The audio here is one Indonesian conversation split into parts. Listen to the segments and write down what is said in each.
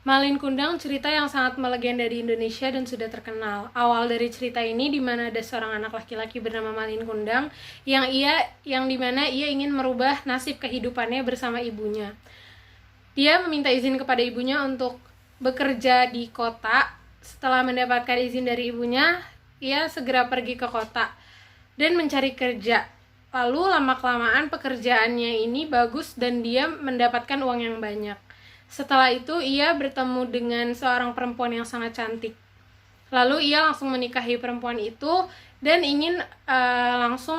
Malin Kundang cerita yang sangat melegenda di Indonesia dan sudah terkenal. Awal dari cerita ini di mana ada seorang anak laki-laki bernama Malin Kundang yang dimana ia ingin merubah nasib kehidupannya bersama ibunya. Dia meminta izin kepada ibunya untuk bekerja di kota. Setelah mendapatkan izin dari ibunya, ia segera pergi ke kota dan mencari kerja. Lalu lama-kelamaan pekerjaannya ini bagus dan dia mendapatkan uang yang banyak. Setelah itu ia bertemu dengan seorang perempuan yang sangat cantik. Lalu ia langsung menikahi perempuan itu dan ingin langsung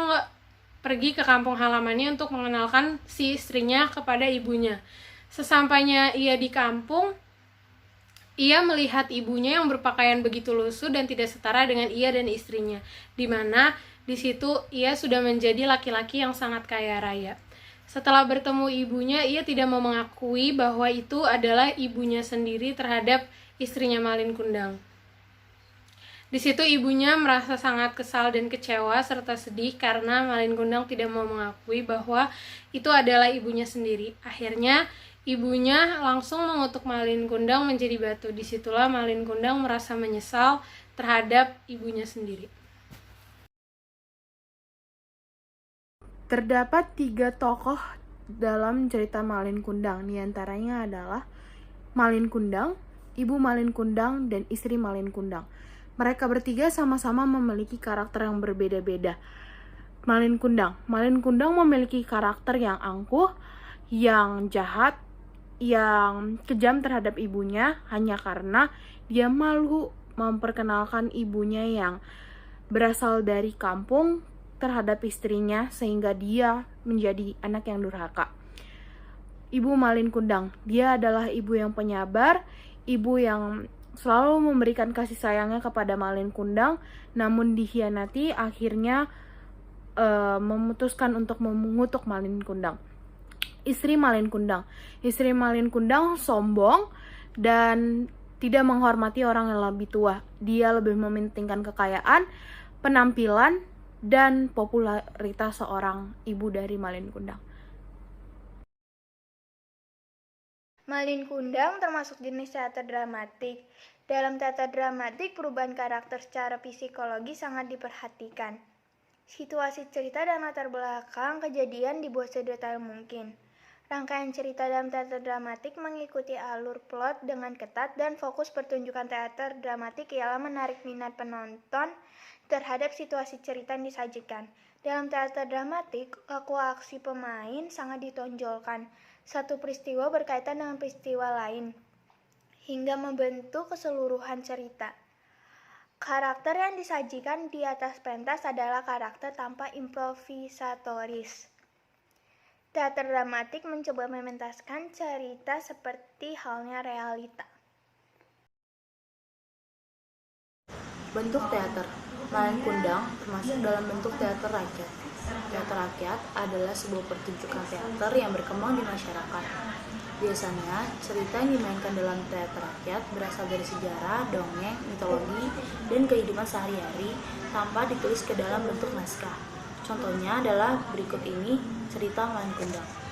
pergi ke kampung halamannya untuk mengenalkan si istrinya kepada ibunya. Sesampainya ia di kampung, ia melihat ibunya yang berpakaian begitu lusuh dan tidak setara dengan ia dan istrinya, di mana di situ ia sudah menjadi laki-laki yang sangat kaya raya. Setelah bertemu ibunya, ia tidak mau mengakui bahwa itu adalah ibunya sendiri terhadap istrinya Malin Kundang. Di situ ibunya merasa sangat kesal dan kecewa serta sedih karena Malin Kundang tidak mau mengakui bahwa itu adalah ibunya sendiri. Akhirnya ibunya langsung mengutuk Malin Kundang menjadi batu. Disitulah Malin Kundang merasa menyesal terhadap ibunya sendiri. Terdapat 3 tokoh dalam cerita Malin Kundang. Di antaranya adalah Malin Kundang, ibu Malin Kundang, dan istri Malin Kundang. Mereka bertiga sama-sama memiliki karakter yang berbeda-beda. Malin Kundang memiliki karakter yang angkuh, yang jahat, yang kejam terhadap ibunya hanya karena dia malu memperkenalkan ibunya yang berasal dari kampung terhadap istrinya sehingga dia menjadi anak yang durhaka. Ibu Malin Kundang, dia adalah ibu yang penyabar, ibu yang selalu memberikan kasih sayangnya kepada Malin Kundang, namun dikhianati akhirnya memutuskan untuk mengutuk Malin Kundang. Istri Malin Kundang sombong dan tidak menghormati orang yang lebih tua. Dia lebih mementingkan kekayaan, penampilan, dan popularitas seorang ibu dari Malin Kundang. Malin Kundang termasuk jenis teater dramatik. Dalam teater dramatik, perubahan karakter secara psikologi sangat diperhatikan. Situasi cerita dan latar belakang kejadian dibuat sedetail mungkin. Rangkaian cerita dalam teater dramatik mengikuti alur plot dengan ketat dan fokus pertunjukan teater dramatik ialah menarik minat penonton terhadap situasi cerita yang disajikan. Dalam teater dramatik, aksi pemain sangat ditonjolkan. Satu peristiwa berkaitan dengan peristiwa lain, hingga membentuk keseluruhan cerita. Karakter yang disajikan di atas pentas adalah karakter tanpa improvisatoris. Teater dramatik mencoba mementaskan cerita seperti halnya realita. Bentuk teater Malin Kundang termasuk dalam bentuk teater rakyat. Teater rakyat adalah sebuah pertunjukan teater yang berkembang di masyarakat. Biasanya, cerita yang dimainkan dalam teater rakyat berasal dari sejarah, dongeng, mitologi, dan kehidupan sehari-hari tanpa ditulis ke dalam bentuk naskah. Contohnya adalah berikut ini cerita Malin Kundang.